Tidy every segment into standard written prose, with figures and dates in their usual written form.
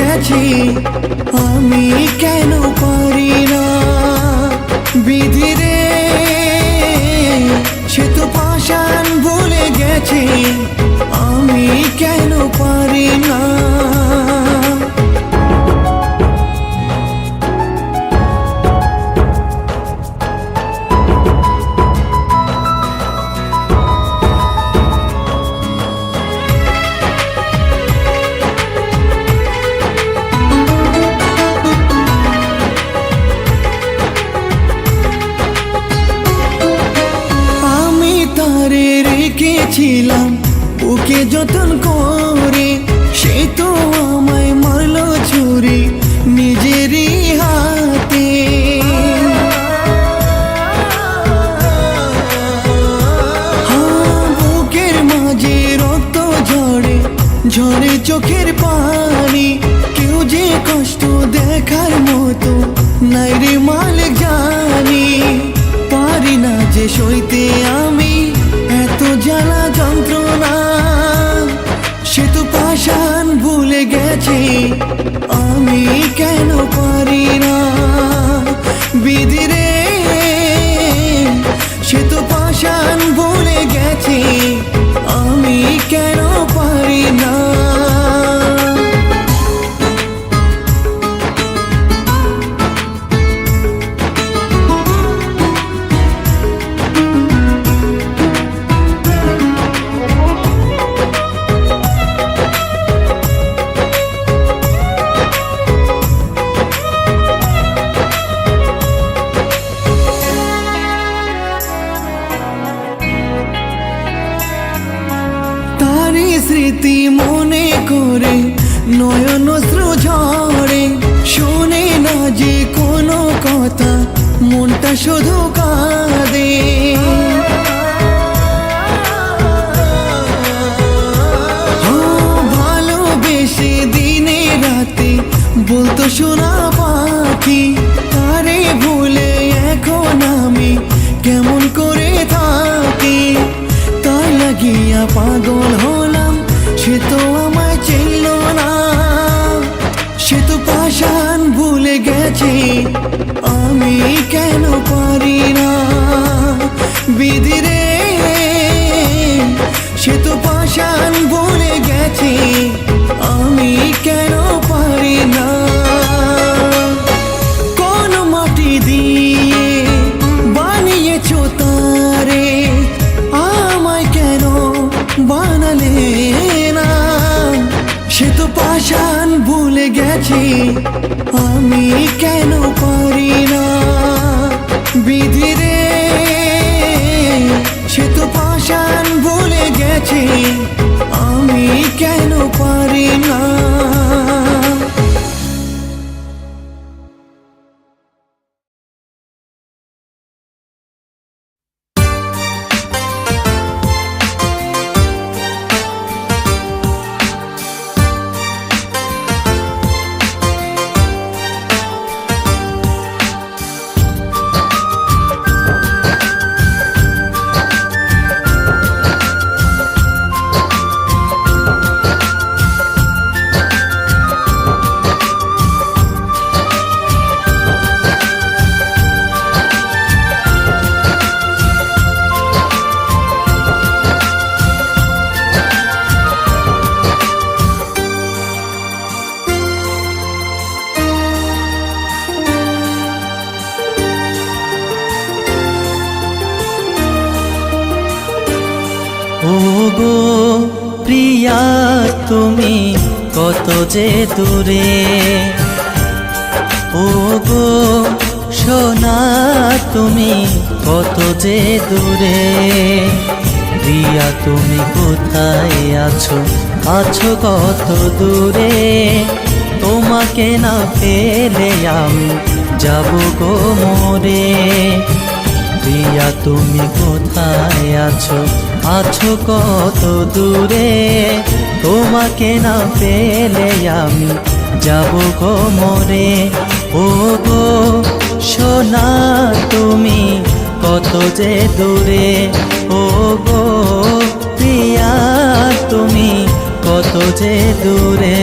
গেছে, আমি কেন পারি না? বিধি রে, সে তো পাষাণ ভুলে গেছে, আমি কেন পারি না? ছিলাম ওকে যতন করে, সে তো আমায় মারলো ছুরি নিজেরই হাতে। বুকের মাঝে রক্ত ঝরে ঝরে চোখের পানি, কেউ যে কষ্ট দেখার মতো নাই রে মালিক জানি। পারি না যে সইতে আমি এত জ্বালা যন্ত্রণা, সে তো পাষাণ ভুলে গেছে, আমি কেন পারি না? বিধি রে, সে তো পাষাণ ভুলে গেছে, আমি কেন পারি না? স্মৃতি মনে করে নয়ন অশ্রু ঝরে, শোনে না যে কোনো কথা, মনটা শুধু কাঁদে। ভালোবেসে দিনে রাতে বলতো সোনা পাখি, তারে ভুলে এখন আমি কেমন করে থাকি? তাই লাগিয়া পাগল হলাম, সে তো আমায় চিনল না, সে তো পাষাণ ভুলে গেছে, আমি কেন পারি না? বিধি রে, সে তো পাষাণ ভুলে গেছে, আমি কেন পারি না? কোন মাটি দিয়ে বানিয়েছো তারে, আমায় কেন বানালে না? সে তো পাষাণ ভুলে গেছে, আমি কেন পারি না? বিধি রে, সে তো পাষাণ ভুলে গেছে, আমি কেন পারি না? ওগো প্রিয়া তুমি কত যে দূরে, ওগো সোনা তুমি কত যে দূরে। প্রিয়া তুমি কোথায় আছো, আছো কত দূরে? তোমাকে না পেলে আমি যাব গো মরে। প্রিয়া তুমি কোথায় আছো, আছো কত দূরে? তোমাকে না পেলে আমি যাব গো মরে। ও গো সোনা তুমি কত যে দূরে, ও গো প্রিয়া তুমি কত যে দূরে।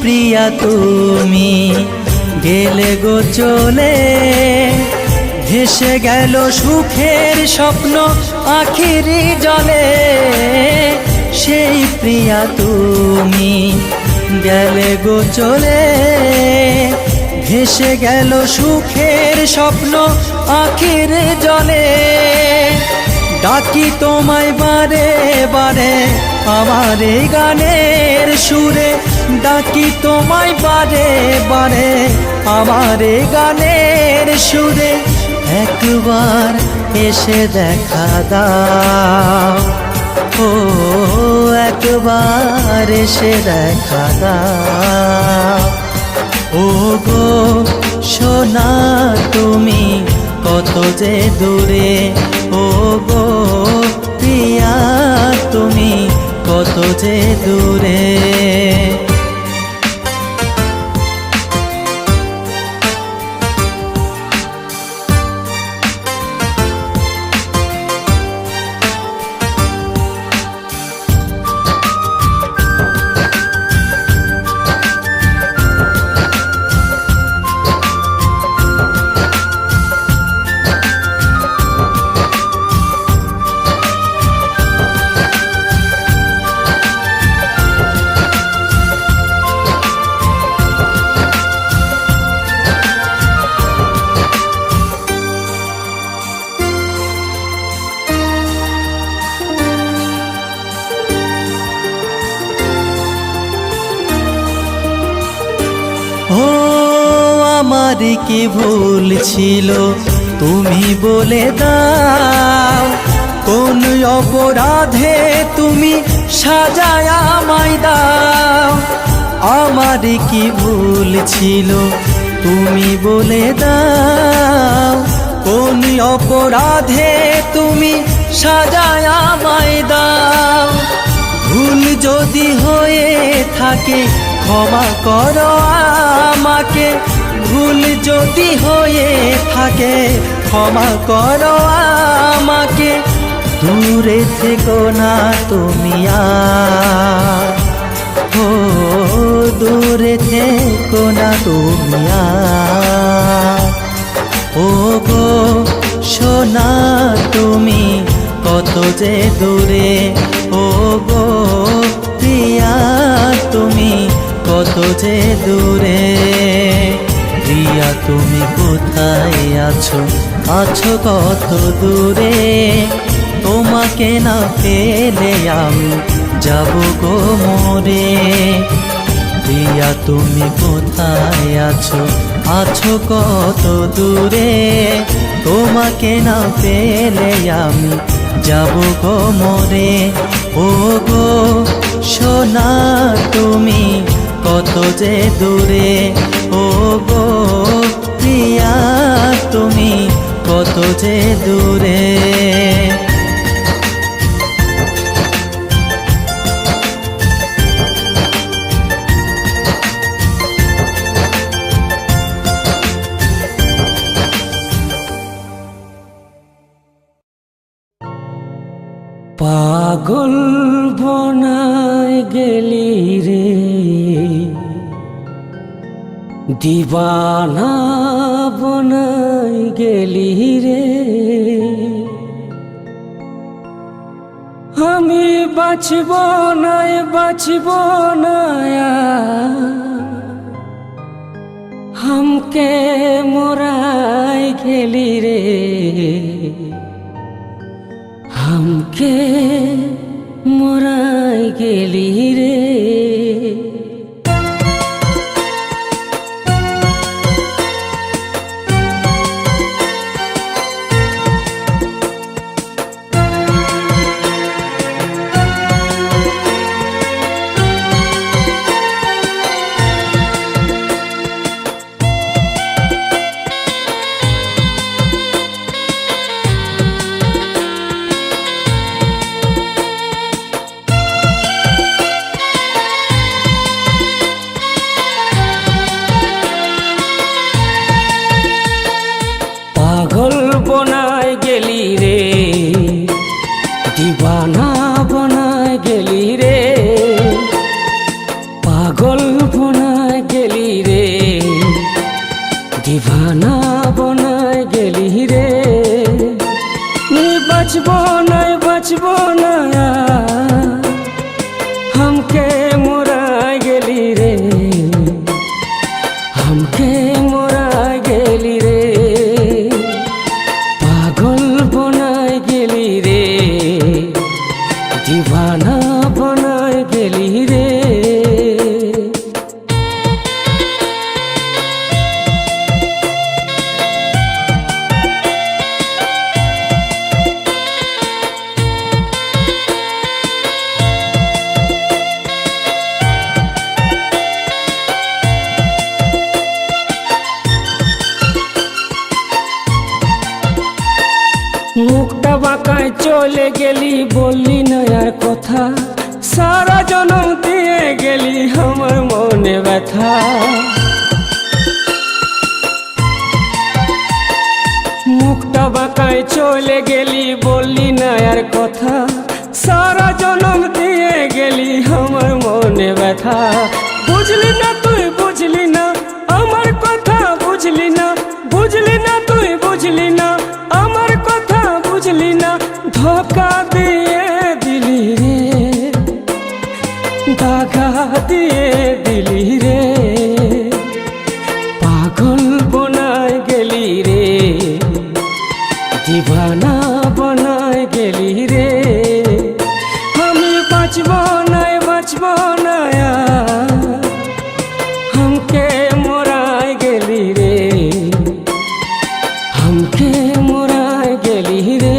প্রিয়া তুমি গেলে গো চলে, ভেসে গেল সুখের স্বপ্ন আখিরি জলে। সেই প্রিয়া তুমি গেলে গো চলে, ভেসে গেল সুখের স্বপ্ন আখিরি জলে। ডাকি তোমায় বারে বারে আমার এই গানের সুরে, ডাকি তোমায় বারে বারে আমার এই গানের সুরে। একবার এসে দেখা দাও, ও একবার এসে দেখা দাও। ও গো সোনা তুমি কত যে দূরে, ও গো প্রিয়া তুমি কত যে দূরে। ও আমার কি ভুল ছিল তুমি বলে দাও, কোন অপরাধে তুমি সাজায় আমায় দাও। আমার কি ভুল ছিল তুমি বলে দাও, কোন অপরাধে তুমি সাজায় আমায় দাও। ভুল যদি হয়ে থাকে ক্ষমা করো আমাকে, ভুল যদি হয়ে থাকে ক্ষমা করো আমাকে। দূরে থেকো না তুমি আর, ও দূরে থেকো না তুমি আর। ও গো সোনা তুমি কত যে দূরে, ও গো প্রিয়া তুমি কত যে দূরে। প্রিয়া তুমি কোথায় আছো, আছো কত দূরে। তোমাকে না পেলে আমি যাব গো মরে। প্রিয়া তুমি কোথায় আছো, আছো কত দূরে। তোমাকে না পেলে আমি যাব গো মরে। ও গো সোনা তুমি কত যে দূরে, ও গো প্রিয়া তুমি কত যে দূরে। পাগল বনায় গেলি রে, দিবানা বনায় গেলি রে। আমি বাঁচব না বাঁচব না, हमके मोराय गेली रे, हमके मोराय गेली रे। বনায় গেলি রে। মুখটা বাঁকায় চলে গেলি, বললি না আর কথা, সারা জনম দিয়ে গেলি আমার মনে ব্যথা। মুখটা বাঁকায় চলে গেলি, বললি না আর কথা, সারা জনম দিয়ে গেলি আমার মনে ব্যথা। বুঝলি না তুই বুঝলি না আমার কথা, বুঝলি না, বুঝলি না তুই বুঝলি না আমার কথা, বুঝলি না। ধোঁকা দিয়ে দিলি রে, দাগা দিয়ে দিলি রে, পাগল বনায় গেলি রে, দিবানা বনায় গেলি রে। আমি বাঁচব নাই বাঁচব না, हमके मोराय गेली रे, हमके मोराय गेली रे।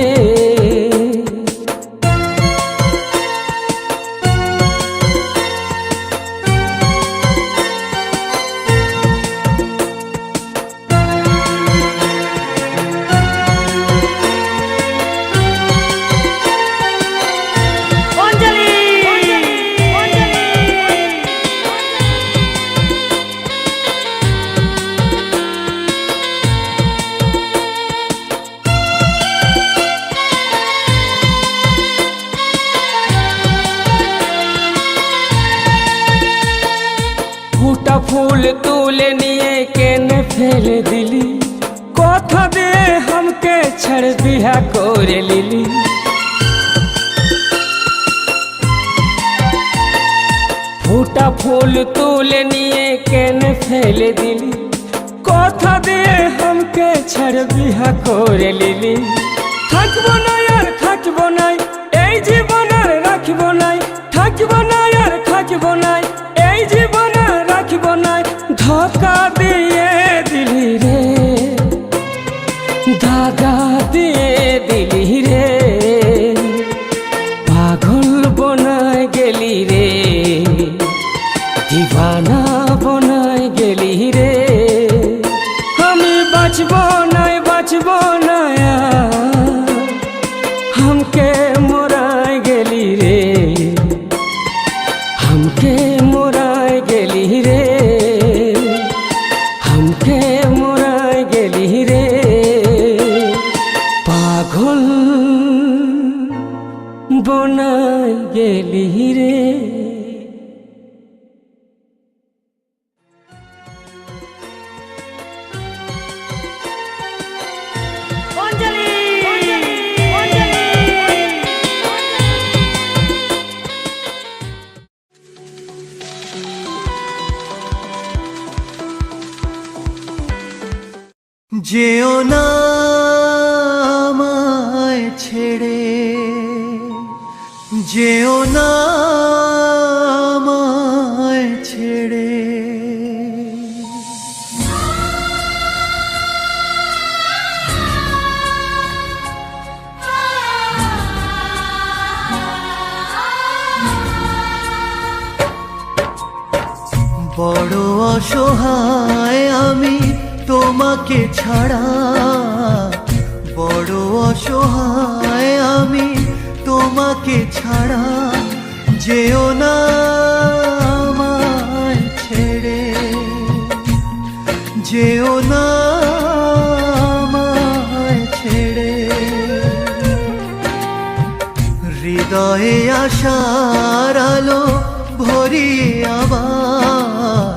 फूटा फूल तुले निये केने फेले दिली, कथा दे हमके छड़ बिहा करे लिली। फूटा फूल तुले निये केने फेले दिली, कथा दे हमके छड़ बिहा करे लिली। থাকবো না আর থাকবো না এই জীবন আর রাখবো না, থাকবো না আর থাকবো না এই জীবন আর রাখবো না। ধোঁকা দিয়ে দিলি রে, দাগা দিয়ে দিলি রে, পাগল বনায় গেলি রে, দিবানা বনায় গেলি রে। আমি বাঁচবো নাই বাঁচবো না, हमके मोराय गेली रे, हमके मोराय गेली रे, हमके मोराय गेली रे, पागल बनाय गेली रे। যেও না আমায় ছেড়ে, যেও না আমায় ছেড়ে। বড় অসহায় আমি তোমাকে ছাড়া, বড় অসহায় আমি তোমাকে ছাড়া। যেও না আমায় ছেড়ে, যেও না আমায় ছেড়ে। হৃদয়ে আশার আলো ভরিয়ে আবার,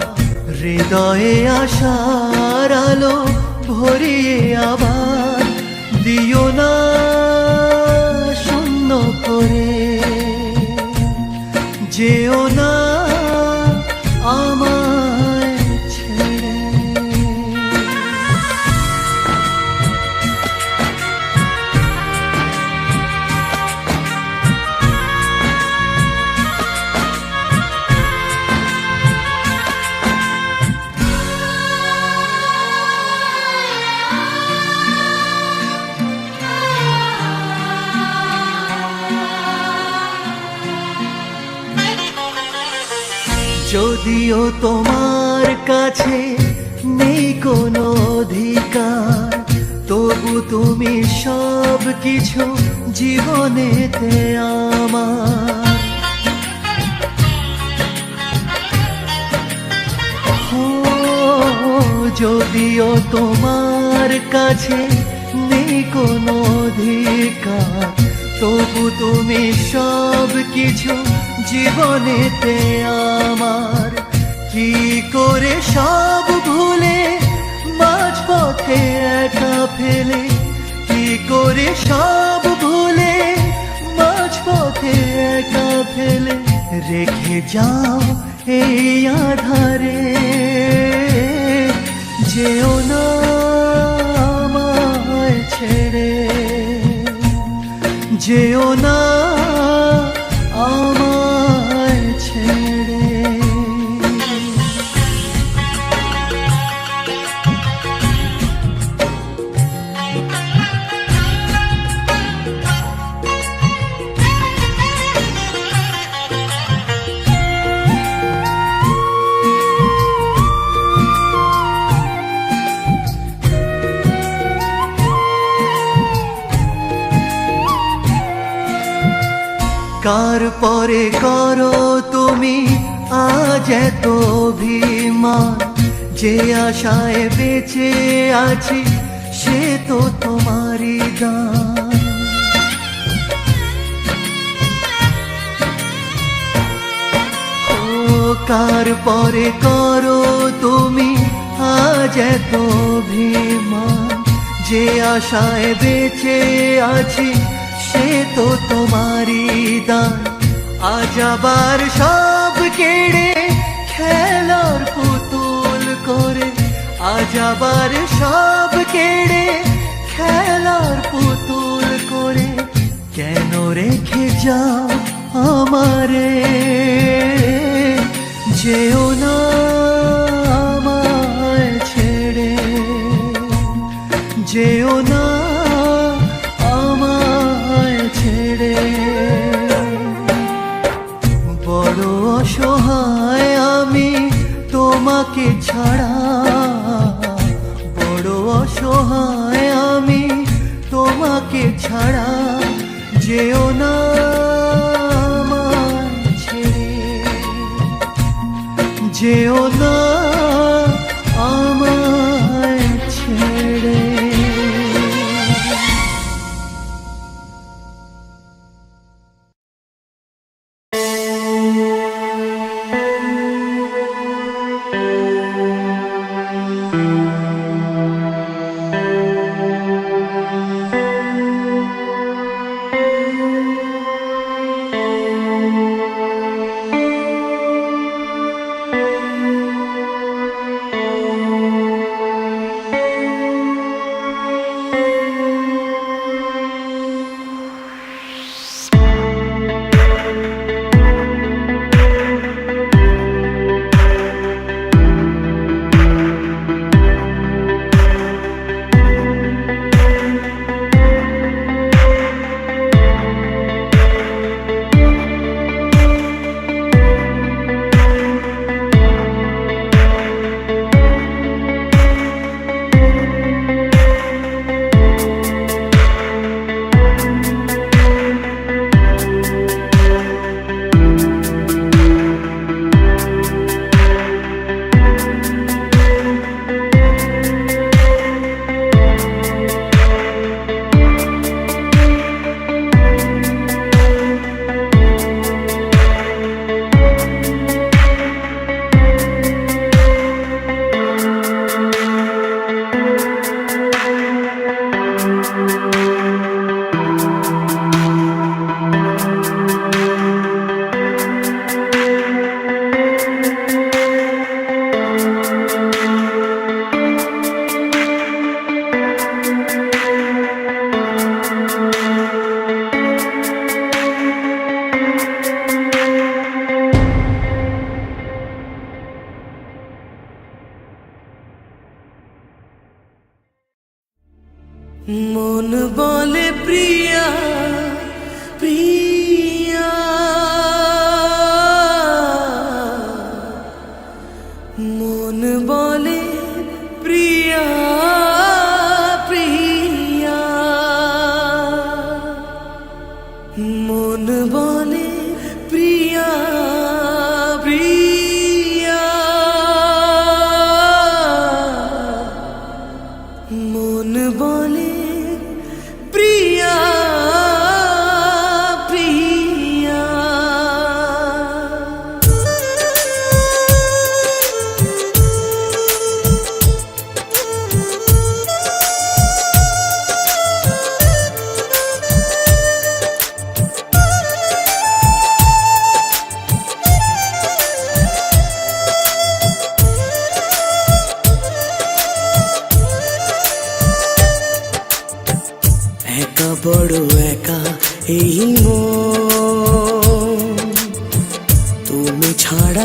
হৃদয়ে আশার আলো ভরিয়ে আবার দিও না শূন্য করে। যেও না আমায় ছেড়ে। যদিও তোমার কাছে নেই কোনো অধিকার, তবু তুমি সব কিছু জীবনেতে আমার। যদিও তোমার কাছে নেই কোনো অধিকার, তবু তুমি সব কিছু জীবনেতে আমার। কি করে সব ভুলে মাঝপথে একা ফেলে, কি করে সব ভুলে মাঝপথে একা ফেলে রেখে যাও এই আধারে। যেও না আমায় ছেড়ে, যেও না আমায় ছেড়ে। কার পরে করো তুমি আজ এত অভিমান, যে আশায় বেঁচে আছি সে তো তোমারই দান। ও কার পরে করো তুমি আজ এত অভিমান, যে আশায় বেঁচে আছি সে তো তোমারই দান। আজ আবার সব কেড়ে খেলার পুতুল করে, আজ আবার সব কেড়ে খেলার পুতুল করে কেন রেখে যাও আমারে। যেও না আমায় ছেড়ে, যেও না বড় অসহায় আমি তোমাকে ছাড়া, বড় অসহায় আমি তোমাকে ছাড়া। যেও না আমায় ছেড়ে, যেও না আমায় ছেড়ে।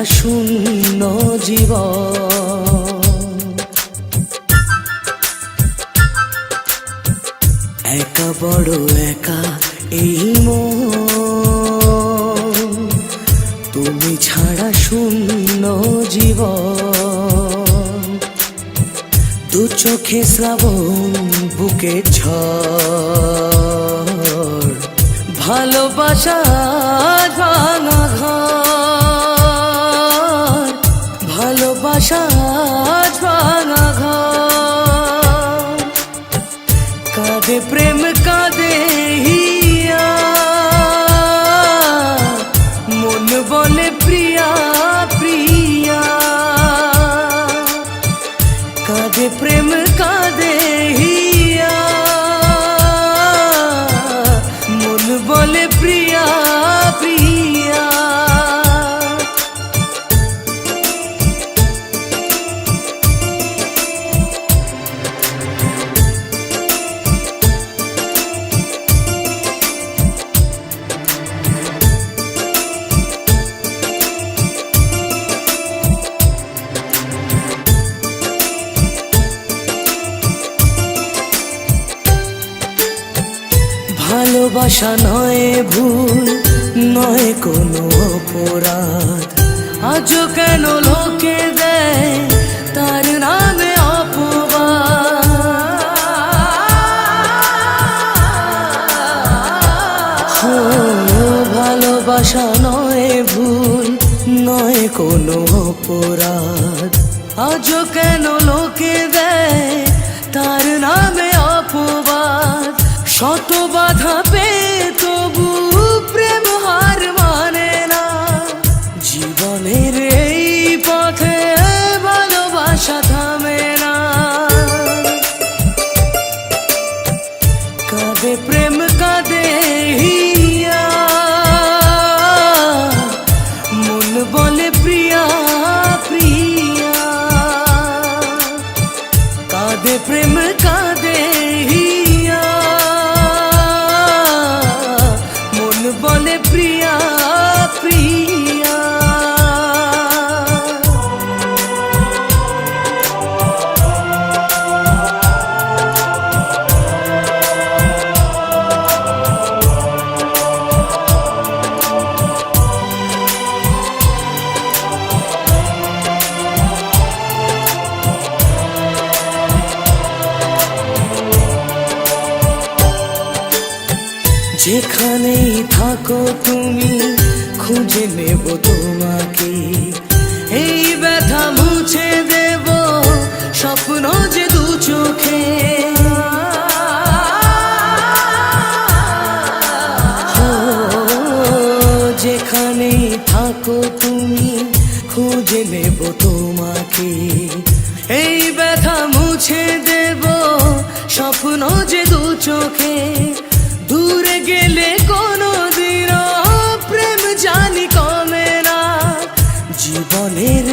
ছাড়া শূন্য জীবন। একা বড় একা এই মন, তুমি ছাড়া শূন্য জীবন। দু চোখে শ্রাবণ বুকে ঝড়, ভালোবাসা ভাঙা ঘর, ভালোবাসা ভাঙা ঘর। কাঁদে প্রেম কাঁদে হিয়া, মন বলে প্রিয়া প্রিয়া। কাঁদে প্রেম কাঁদে হিয়া, মন বলে প্রিয়া প্রিয়া। ভালোবাসা নয় ভুল, নয় কোনো অপরাধ, আজও কেন লোকে দেয় তার নামে অপবাদ। ভালোবাসা নয় ভুল, নয় কোনো অপরাধ, আজও কেন লোকে দেয় তার নামে অপবাদ। শত বাধা পেয়ে তবু প্রেম হার মানে না, জীবনের এই পথে ভালোবাসা থামে না। কাঁদে প্রেম কাঁদে হিয়া, মন বলে প্রিয়া প্রিয়া। কাঁদে প্রেম কাঁদে হিয়া, মন বলে প্রিয়া প্রিয়া। যেখানেই থাকো তুমি খুঁজে নেব তোমাকে, এই ব্যথা মুছে দেব স্বপ্ন যে দু চোখে। যেখানেই থাকো তুমি খুঁজে নেব তোমাকে, এই ব্যথা মুছে দেব স্বপ্ন যে দু চোখে। দূরে গেলে কোনোদিনও প্রেম জানি কমে না, জীবনের